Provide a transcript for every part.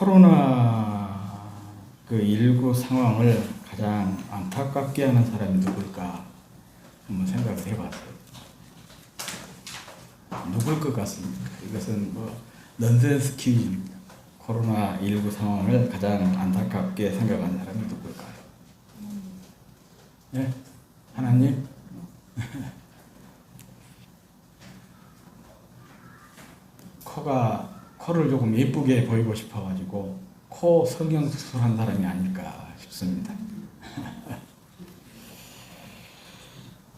코로나 그19 상황을 가장 안타깝게 하는 사람이 누굴까 한번 생각을 해봤어요. 누굴 것 같습니까? 이것은 넌센스 퀴즈입니다. 코로나19 상황을 가장 안타깝게 생각하는 사람이 누굴까요? 네? 하나님? 코를 조금 예쁘게 보이고 싶어가지고 코 성형수술한 사람이 아닐까 싶습니다.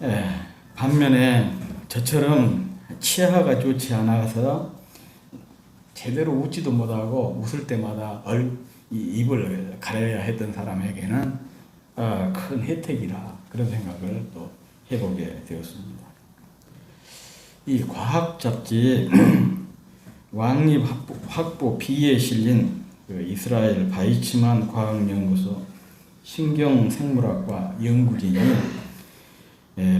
예, 반면에 저처럼 치아가 좋지 않아서 제대로 웃지도 못하고 웃을 때마다 입을 가려야 했던 사람에게는 큰 혜택이라 그런 생각을 또 해보게 되었습니다. 이 과학 잡지 왕립 학부 B에 실린 이스라엘 바이츠만 과학연구소 신경생물학과 연구진이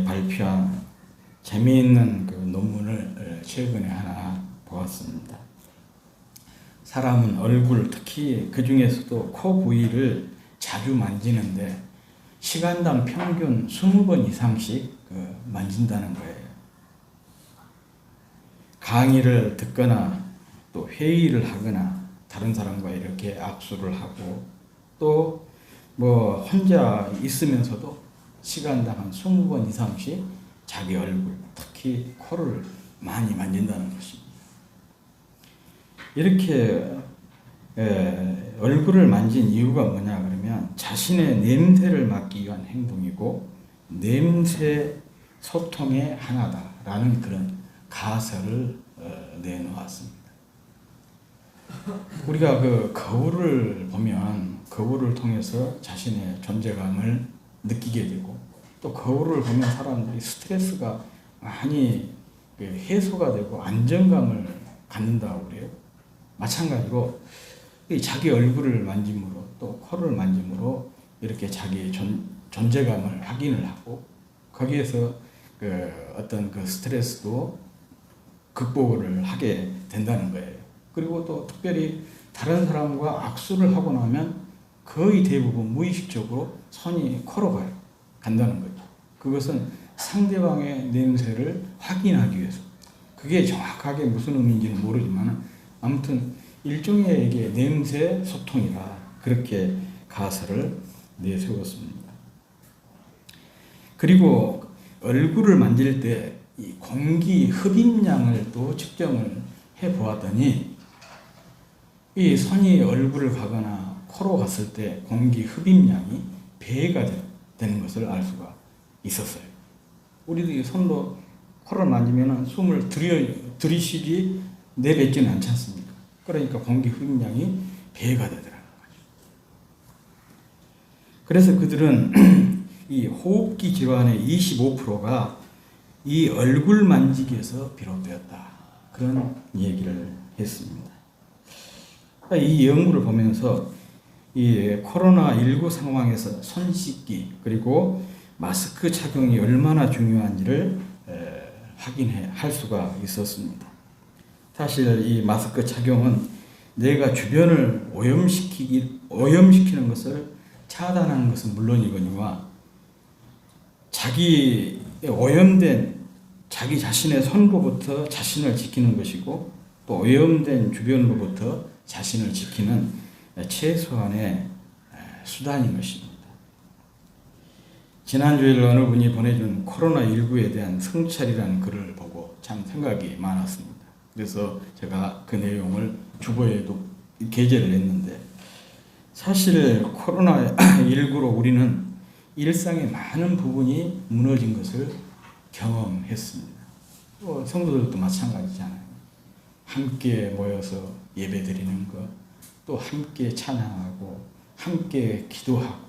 발표한 재미있는 논문을 최근에 하나 보았습니다. 사람은 얼굴, 특히 그 중에서도 코 부위를 자주 만지는데 시간당 평균 20번 이상씩 만진다는 거예요. 강의를 듣거나 또 회의를 하거나 다른 사람과 이렇게 악수를 하고 또 혼자 있으면서도 시간당 한 20번 이상씩 자기 얼굴, 특히 코를 많이 만진다는 것입니다. 이렇게 얼굴을 만진 이유가 뭐냐 그러면 자신의 냄새를 맡기 위한 행동이고 냄새 소통의 하나다라는 그런 가설을 내놓았습니다. 우리가 거울을 보면 거울을 통해서 자신의 존재감을 느끼게 되고 또 거울을 보면 사람들이 스트레스가 많이 해소가 되고 안정감을 갖는다고 그래요. 마찬가지로 자기 얼굴을 만짐으로 또 코를 만짐으로 이렇게 자기 존재감을 확인을 하고 거기에서 어떤 스트레스도 극복을 하게 된다는 거예요. 그리고 또 특별히 다른 사람과 악수를 하고 나면 거의 대부분 무의식적으로 손이 코로 간다는 거죠. 그것은 상대방의 냄새를 확인하기 위해서. 그게 정확하게 무슨 의미인지는 모르지만 아무튼 일종의 냄새 소통이라 그렇게 가설을 내세웠습니다. 그리고 얼굴을 만질 때 이 공기 흡입량을 또 측정을 해보았더니 이 손이 얼굴을 가거나 코로 갔을 때 공기 흡입량이 배가 되는 것을 알 수가 있었어요. 우리도 이 손로 코를 만지면 숨을 들이쉬지 내뱉지는 않지 않습니까? 그러니까 공기 흡입량이 배가 되더라는 거죠. 그래서 그들은 이 호흡기 질환의 25%가 이 얼굴 만지기에서 비롯되었다. 그런 얘기를 했습니다. 이 연구를 보면서 이 코로나19 상황에서 손 씻기 그리고 마스크 착용이 얼마나 중요한지를 확인할 수가 있었습니다. 사실 이 마스크 착용은 내가 주변을 오염시키는 것을 차단하는 것은 물론이거니와 오염된 자기 자신의 손로부터 자신을 지키는 것이고 또 오염된 주변으로부터 자신을 지키는 최소한의 수단인 것입니다. 지난주에 어느 분이 보내준 코로나19에 대한 성찰이라는 글을 보고 참 생각이 많았습니다. 그래서 제가 그 내용을 주보에도 게재를 했는데 사실 코로나19로 우리는 일상의 많은 부분이 무너진 것을 경험했습니다. 또 성도들도 마찬가지잖아요. 함께 모여서 예배드리는 것, 또 함께 찬양하고 함께 기도하고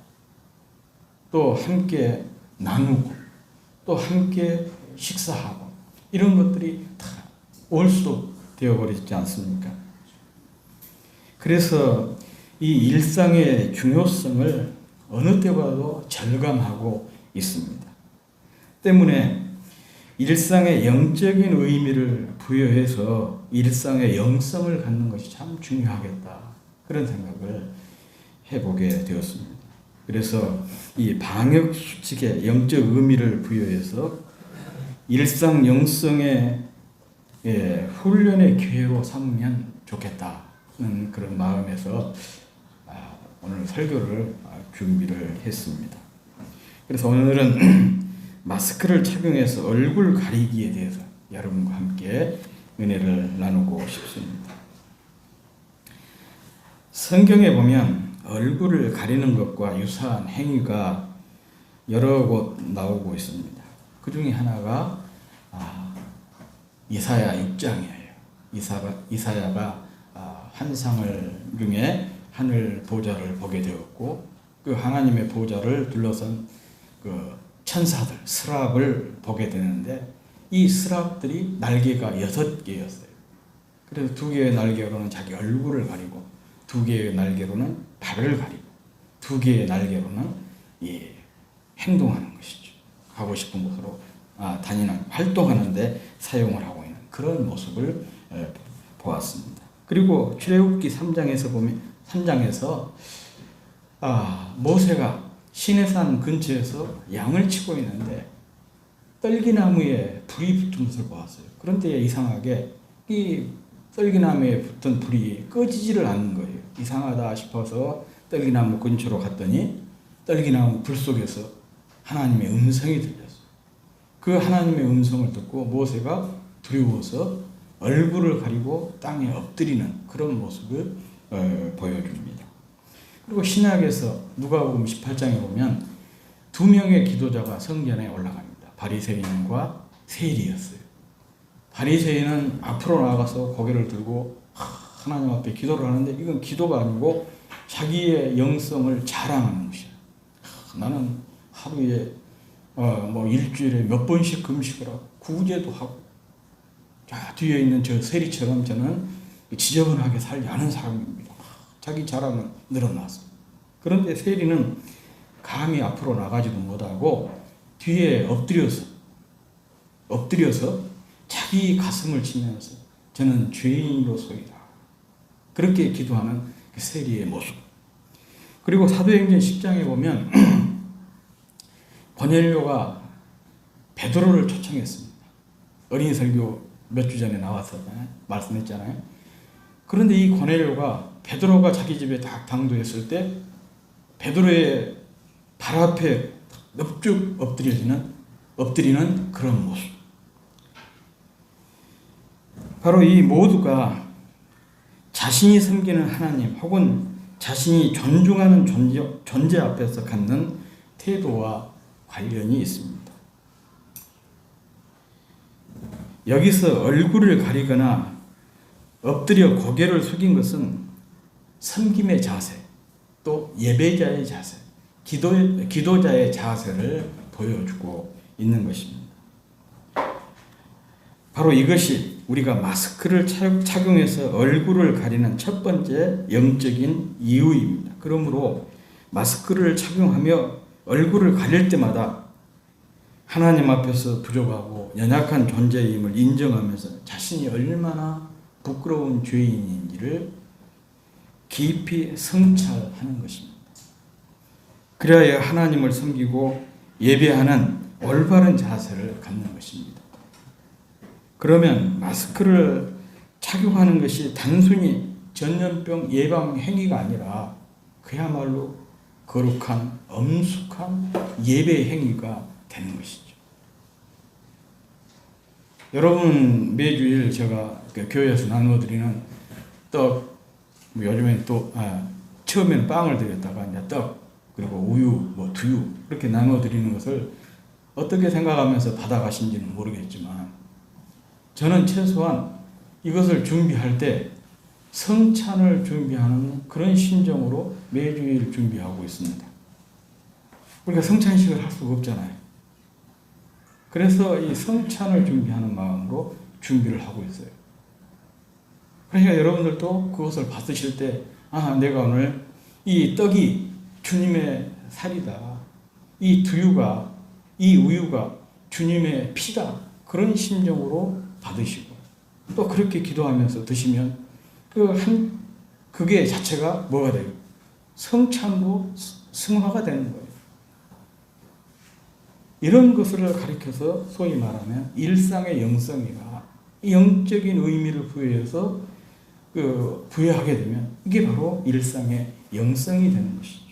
또 함께 나누고 또 함께 식사하고 이런 것들이 다 올수록 되어버리지 않습니까? 그래서 이 일상의 중요성을 어느 때보다도 절감하고 있습니다. 때문에 일상의 영적인 의미를 부여해서 일상의 영성을 갖는 것이 참 중요하겠다. 그런 생각을 해보게 되었습니다. 그래서 이 방역 수칙에 영적 의미를 부여해서 일상 영성의 훈련의 기회로 삼으면 좋겠다는 그런 마음에서 오늘 설교를 준비를 했습니다. 그래서 오늘은 마스크를 착용해서 얼굴 가리기에 대해서 여러분과 함께 은혜를 나누고 싶습니다. 성경에 보면 얼굴을 가리는 것과 유사한 행위가 여러 곳 나오고 있습니다. 그 중에 하나가 이사야 6장이에요. 이사야가 환상을 중에 하늘 보좌를 보게 되었고 그 하나님의 보좌를 둘러싼 그 천사들, 스랍을 보게 되는데 이 스랍들이 날개가 6개였어요. 그래서 2개의 날개로는 자기 얼굴을 가리고 2개의 날개로는 발을 가리고 2개의 날개로는 행동하는 것이죠. 가고 싶은 곳으로 다니는 활동하는데 사용을 하고 있는 그런 모습을 보았습니다. 그리고 출애굽기 3장에서 모세가 시내산 근처에서 양을 치고 있는데 떨기나무에 불이 붙은 것을 보았어요. 그런데 이상하게 이 떨기나무에 붙은 불이 꺼지지를 않는 거예요. 이상하다 싶어서 떨기나무 근처로 갔더니 떨기나무 불 속에서 하나님의 음성이 들렸어요. 그 하나님의 음성을 듣고 모세가 두려워서 얼굴을 가리고 땅에 엎드리는 그런 모습을 보여줍니다. 그리고 신약에서 누가복음 18장에 보면 2명의 기도자가 성전에 올라갑니다. 바리새인과 세리였어요. 바리새인은 앞으로 나가서 고개를 들고 하나님 앞에 기도를 하는데 이건 기도가 아니고 자기의 영성을 자랑하는 것이야. 나는 하루에 일주일에 몇 번씩 금식을 하고 구제도 하고 뒤에 있는 저 세리처럼 저는 지저분하게 살지 않은 사람입니다. 자기 자랑은 늘어났어. 그런데 세리는 감히 앞으로 나가지도 못하고 뒤에 엎드려서 자기 가슴을 치면서 저는 죄인으로서이다. 그렇게 기도하는 그 세리의 모습. 그리고 사도행전 10장에 보면 고넬료가 베드로를 초청했습니다. 어린이 설교 몇 주 전에 나왔었잖아요. 말씀했잖아요. 그런데 이 고넬료가 베드로가 자기 집에 딱 당도했을 때 베드로의 발 앞에 넙죽 엎드리는 그런 모습. 바로 이 모두가 자신이 섬기는 하나님 혹은 자신이 존중하는 존재 앞에서 갖는 태도와 관련이 있습니다. 여기서 얼굴을 가리거나 엎드려 고개를 숙인 것은 섬김의 자세, 또 예배자의 자세, 기도자의 자세를 보여주고 있는 것입니다. 바로 이것이 우리가 마스크를 착용해서 얼굴을 가리는 첫 번째 영적인 이유입니다. 그러므로 마스크를 착용하며 얼굴을 가릴 때마다 하나님 앞에서 부족하고 연약한 존재임을 인정하면서 자신이 얼마나 부끄러운 죄인인지를 깊이 성찰하는 것입니다. 그래야 하나님을 섬기고 예배하는 올바른 자세를 갖는 것입니다. 그러면 마스크를 착용하는 것이 단순히 전염병 예방 행위가 아니라 그야말로 거룩한 엄숙한 예배 행위가 되는 것이죠. 여러분 매주일 제가 교회에서 나누어드리는 떡, 요즘엔 또 처음에는 빵을 드렸다가 이제 떡 그리고 우유, 두유 이렇게 나누어드리는 것을 어떻게 생각하면서 받아가신지는 모르겠지만 저는 최소한 이것을 준비할 때 성찬을 준비하는 그런 심정으로 매주일 준비하고 있습니다. 우리가 성찬식을 할 수가 없잖아요. 그래서 이 성찬을 준비하는 마음으로 준비를 하고 있어요. 그러니까 여러분들도 그것을 받으실 때 내가 오늘 이 떡이 주님의 살이다. 이 두유가, 이 우유가 주님의 피다. 그런 심정으로 받으시고 또 그렇게 기도하면서 드시면 그 그게 자체가 뭐가 돼요? 성찬으로 승화가 되는 거예요. 이런 것을 가리켜서 소위 말하면 일상의 영성이가 영적인 의미를 부여해서 부여하게 되면 이게 바로 일상의 영성이 되는 것이죠.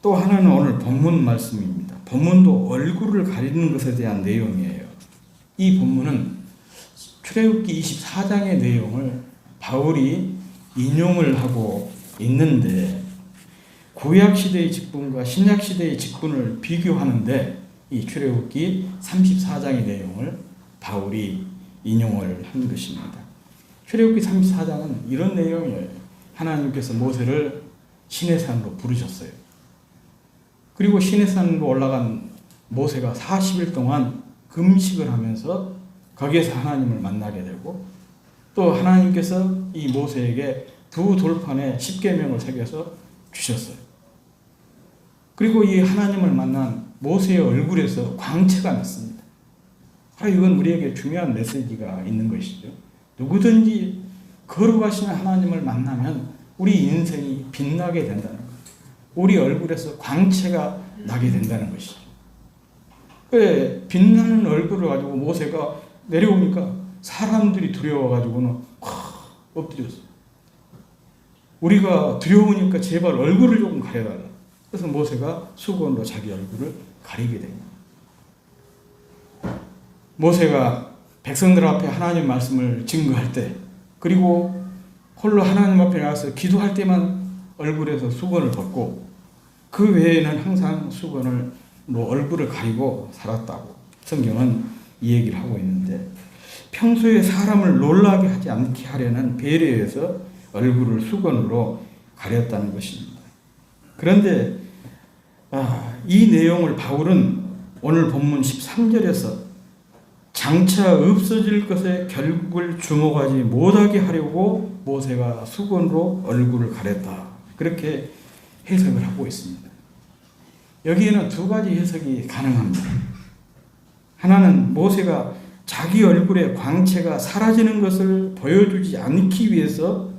또 하나는 오늘 본문 말씀입니다. 본문도 얼굴을 가리는 것에 대한 내용이에요. 이 본문은 출애굽기 24장의 내용을 바울이 인용을 하고 있는데 구약시대의 직분과 신약시대의 직분을 비교하는데 이 출애굽기 34장의 내용을 바울이 인용을 한 것입니다. 출애굽기 34장은 이런 내용이에요. 하나님께서 모세를 시내산으로 부르셨어요. 그리고 시내산으로 올라간 모세가 40일 동안 금식을 하면서 거기에서 하나님을 만나게 되고 또 하나님께서 이 모세에게 두 돌판에 십계명을 새겨서 주셨어요. 그리고 이 하나님을 만난 모세의 얼굴에서 광채가 났습니다. 이건 우리에게 중요한 메시지가 있는 것이죠. 누구든지 거룩하신 하나님을 만나면 우리 인생이 빛나게 된다는 거예요. 우리 얼굴에서 광채가 나게 된다는 것이죠. 그래, 빛나는 얼굴을 가지고 모세가 내려오니까 사람들이 두려워가지고는 엎드렸어요. 우리가 두려우니까 제발 얼굴을 조금 가려달라. 그래서 모세가 수건으로 자기 얼굴을 가리게 됩니다. 모세가 백성들 앞에 하나님 말씀을 증거할 때 그리고 홀로 하나님 앞에 나가서 기도할 때만 얼굴에서 수건을 벗고 그 외에는 항상 수건으로 얼굴을 가리고 살았다고 성경은 이 얘기를 하고 있는데 평소에 사람을 놀라게 하지 않게 하려는 배려에서 얼굴을 수건으로 가렸다는 것입니다. 그런데 이 내용을 바울은 오늘 본문 13절에서 장차 없어질 것에 결국을 주목하지 못하게 하려고 모세가 수건으로 얼굴을 가렸다. 그렇게 해석을 하고 있습니다. 여기에는 두 가지 해석이 가능합니다. 하나는 모세가 자기 얼굴의 광채가 사라지는 것을 보여주지 않기 위해서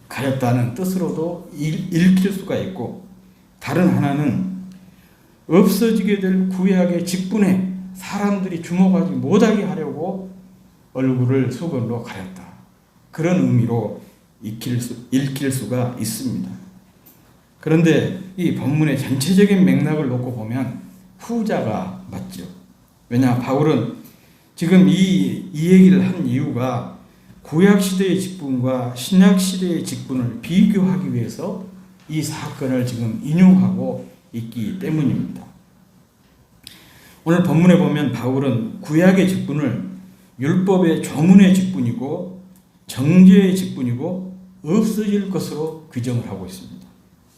가렸다는 뜻으로도 읽힐 수가 있고 다른 하나는 없어지게 될 구약의 직분에 사람들이 주목하지 못하게 하려고 얼굴을 수건으로 가렸다. 그런 의미로 읽힐 수가 있습니다. 그런데 이 본문의 전체적인 맥락을 놓고 보면 후자가 맞죠. 왜냐, 바울은 지금 이 얘기를 한 이유가 구약시대의 직분과 신약시대의 직분을 비교하기 위해서 이 사건을 지금 인용하고 있기 때문입니다. 오늘 본문에 보면 바울은 구약의 직분을 율법의 조문의 직분이고 정죄의 직분이고 없어질 것으로 규정을 하고 있습니다.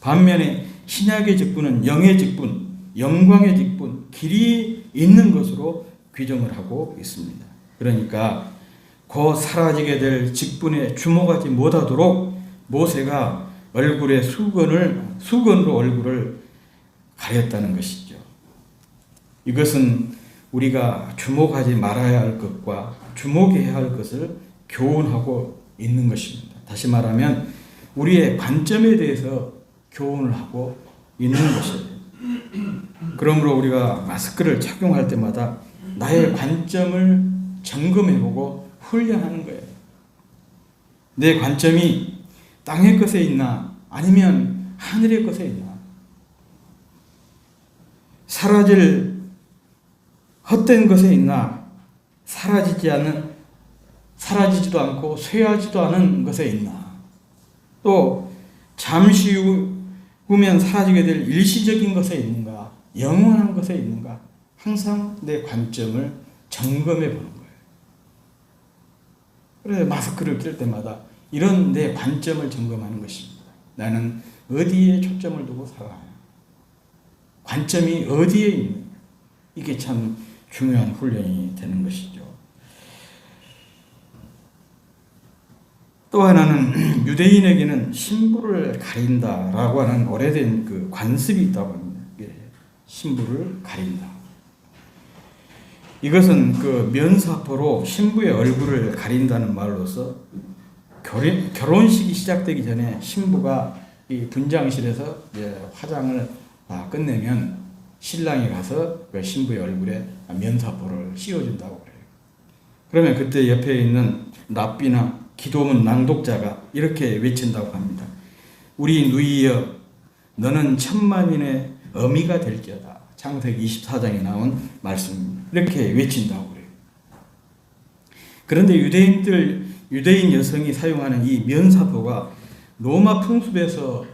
반면에 신약의 직분은 영의 직분, 영광의 직분, 길이 있는 것으로 규정을 하고 있습니다. 그러니까 곧 사라지게 될 직분에 주목하지 못하도록 모세가 얼굴에 수건으로 얼굴을 가렸다는 것이죠. 이것은 우리가 주목하지 말아야 할 것과 주목해야 할 것을 교훈하고 있는 것입니다. 다시 말하면 우리의 관점에 대해서 교훈을 하고 있는 것이에요. 그러므로 우리가 마스크를 착용할 때마다 나의 관점을 점검해보고 훈련하는 거예요. 내 관점이 땅의 것에 있나 아니면 하늘의 것에 있나, 사라질 헛된 것에 있나, 사라지지도 않고 쇠하지도 않은 것에 있나, 또 잠시 후면 사라지게 될 일시적인 것에 있는가, 영원한 것에 있는가, 항상 내 관점을 점검해 보는 거예요. 그래서 마스크를 낄 때마다 이런 내 관점을 점검하는 것입니다. 나는 어디에 초점을 두고 살아요? 관점이 어디에 있느냐? 이게 참 중요한 훈련이 되는 것이죠. 또 하나는 유대인에게는 신부를 가린다라고 하는 오래된 그 관습이 있다고 합니다. 신부를 가린다. 이것은 그 면사포로 신부의 얼굴을 가린다는 말로서 결혼식이 시작되기 전에 신부가 이 분장실에서 화장을 다 끝내면 신랑이 가서 그 신부의 얼굴에 면사포를 씌워준다고 그래요. 그러면 그때 옆에 있는 랍비나 기도문 낭독자가 이렇게 외친다고 합니다. 우리 누이여, 너는 천만인의 어미가 될지어다. 창세기 24장에 나온 말씀, 이렇게 외친다고 그래요. 그런데 유대인 여성이 사용하는 이 면사포가 로마 풍습에서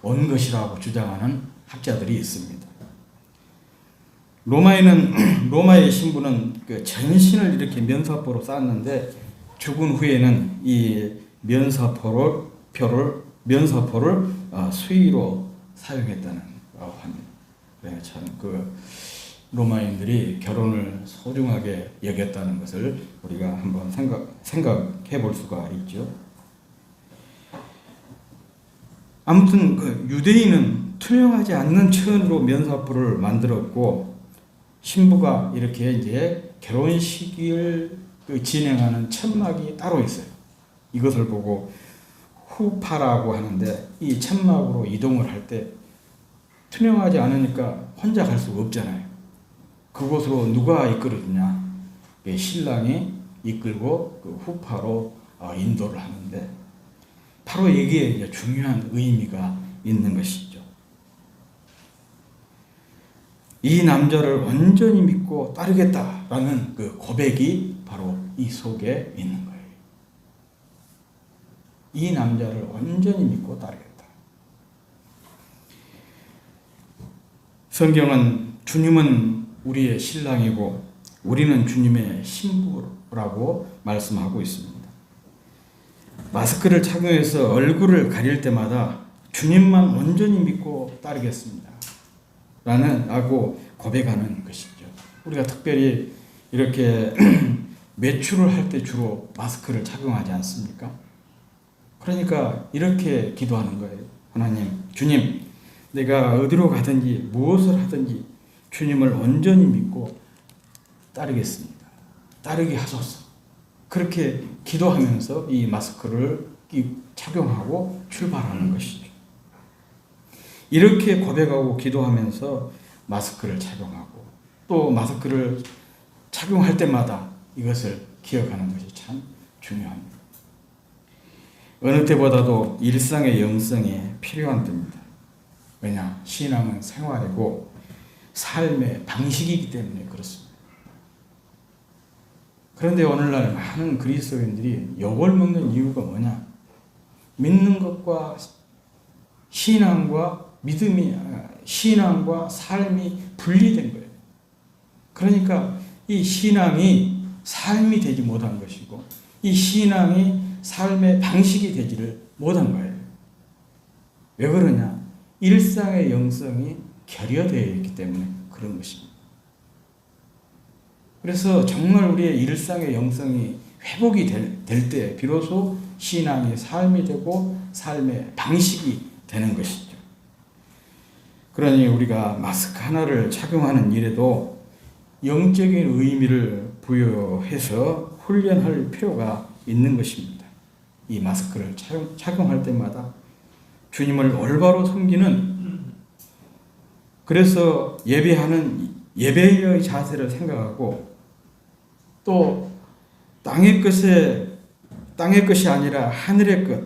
온 것이라고 주장하는 학자들이 있습니다. 로마의 신부는 그 전신을 이렇게 면사포로 쌓았는데 죽은 후에는 이 면사포를 수의로 사용했다는 합니다. 네, 참 로마인들이 결혼을 소중하게 여겼다는 것을 우리가 한번 생각해 볼 수가 있죠. 아무튼 유대인은 투명하지 않는 천으로 면사포를 만들었고, 신부가 이렇게 이제 결혼식을 진행하는 천막이 따로 있어요. 이것을 보고 후파라고 하는데, 이 천막으로 이동을 할 때 투명하지 않으니까 혼자 갈 수가 없잖아요. 그곳으로 누가 이끌어주냐? 신랑이 이끌고 그 후파로 인도를 하는데, 바로 여기에 이제 중요한 의미가 있는 것이죠. 이 남자를 온전히 믿고 따르겠다라는 그 고백이 바로 이 속에 있는 거예요. 이 남자를 온전히 믿고 따르겠다. 성경은 주님은 우리의 신랑이고 우리는 주님의 신부라고 말씀하고 있습니다. 마스크를 착용해서 얼굴을 가릴 때마다 주님만 온전히 믿고 따르겠습니다. 라고 고백하는 것이죠. 우리가 특별히 이렇게 외출을 할 때 주로 마스크를 착용하지 않습니까? 그러니까 이렇게 기도하는 거예요. 하나님, 주님, 내가 어디로 가든지 무엇을 하든지 주님을 온전히 믿고 따르겠습니다. 따르게 하소서. 그렇게 기도하면서 이 마스크를 착용하고 출발하는 것이죠. 이렇게 고백하고 기도하면서 마스크를 착용하고, 또 마스크를 착용할 때마다 이것을 기억하는 것이 참 중요합니다. 어느 때보다도 일상의 영성이 필요한 때입니다. 왜냐? 신앙은 생활이고 삶의 방식이기 때문에 그렇습니다. 그런데 오늘날 많은 그리스도인들이 욕을 먹는 이유가 뭐냐? 믿는 것과 신앙과 삶이 분리된 거예요. 그러니까 이 신앙이 삶이 되지 못한 것이고, 이 신앙이 삶의 방식이 되지를 못한 거예요. 왜 그러냐? 일상의 영성이 결여되어 있기 때문에 그런 것입니다. 그래서 정말 우리의 일상의 영성이 회복이 될 때 비로소 신앙이 삶이 되고 삶의 방식이 되는 것이죠. 그러니 우리가 마스크 하나를 착용하는 일에도 영적인 의미를 부여해서 훈련할 필요가 있는 것입니다. 이 마스크를 착용할 때마다 주님을 올바로 섬기는, 그래서 예배하는 예배의 자세를 생각하고, 또 땅의 것이 아니라 하늘의 것,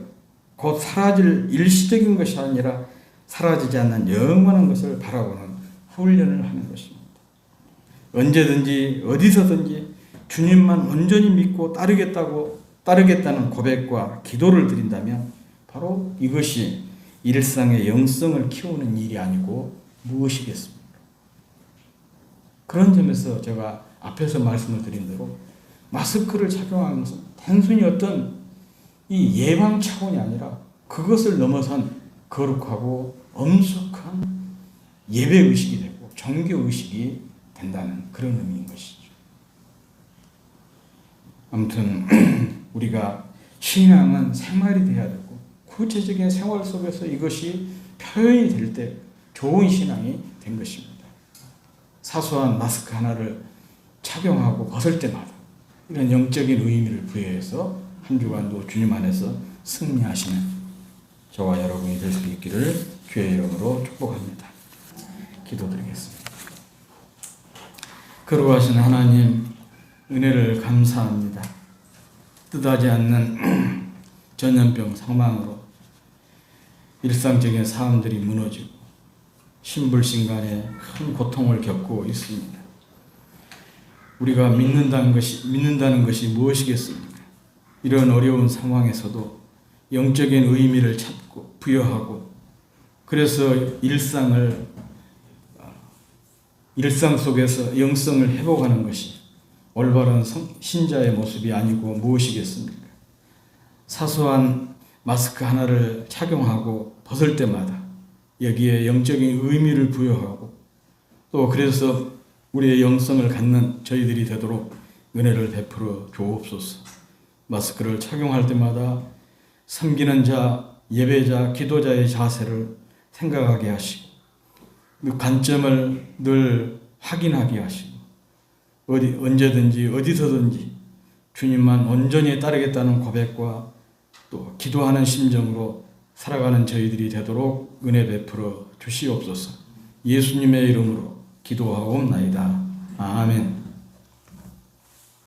곧 사라질 일시적인 것이 아니라 사라지지 않는 영원한 것을 바라보는 훈련을 하는 것입니다. 언제든지 어디서든지 주님만 온전히 믿고 따르겠다는 고백과 기도를 드린다면 바로 이것이 일상의 영성을 키우는 일이 아니고 무엇이겠습니까? 그런 점에서 제가 앞에서 말씀을 드린 대로 마스크를 착용하면서 단순히 어떤 이 예방 차원이 아니라 그것을 넘어선 거룩하고 엄숙한 예배의식이 되고 종교의식이 된다는 그런 의미인 것이죠. 아무튼 우리가 신앙은 생활이 돼야 되고, 구체적인 생활 속에서 이것이 표현이 될 때 좋은 신앙이 된 것입니다. 사소한 마스크 하나를 착용하고 벗을 때마다 이런 영적인 의미를 부여해서 한 주간도 주님 안에서 승리하시는 저와 여러분이 될 수 있기를 주의 이름으로 축복합니다. 기도드리겠습니다. 거룩하신 하나님, 은혜를 감사합니다. 뜻하지 않는 전염병 상황으로 일상적인 삶들이 무너지고 신불신간에 큰 고통을 겪고 있습니다. 우리가 믿는다는 것이 무엇이겠습니까? 이런 어려운 상황에서도 영적인 의미를 찾고 부여하고, 그래서 일상 속에서 영성을 회복하는 것이 올바른 신자의 모습이 아니고 무엇이겠습니까? 사소한 마스크 하나를 착용하고 벗을 때마다 여기에 영적인 의미를 부여하고, 또 그래서 우리의 영성을 갖는 저희들이 되도록 은혜를 베풀어 주옵소서. 마스크를 착용할 때마다 섬기는 자, 예배자, 기도자의 자세를 생각하게 하시고, 그 관점을 늘 확인하게 하시고, 언제든지 어디서든지 주님만 온전히 따르겠다는 고백과 또 기도하는 심정으로 살아가는 저희들이 되도록 은혜 베풀어 주시옵소서. 예수님의 이름으로 기도하옵나이다. 아멘.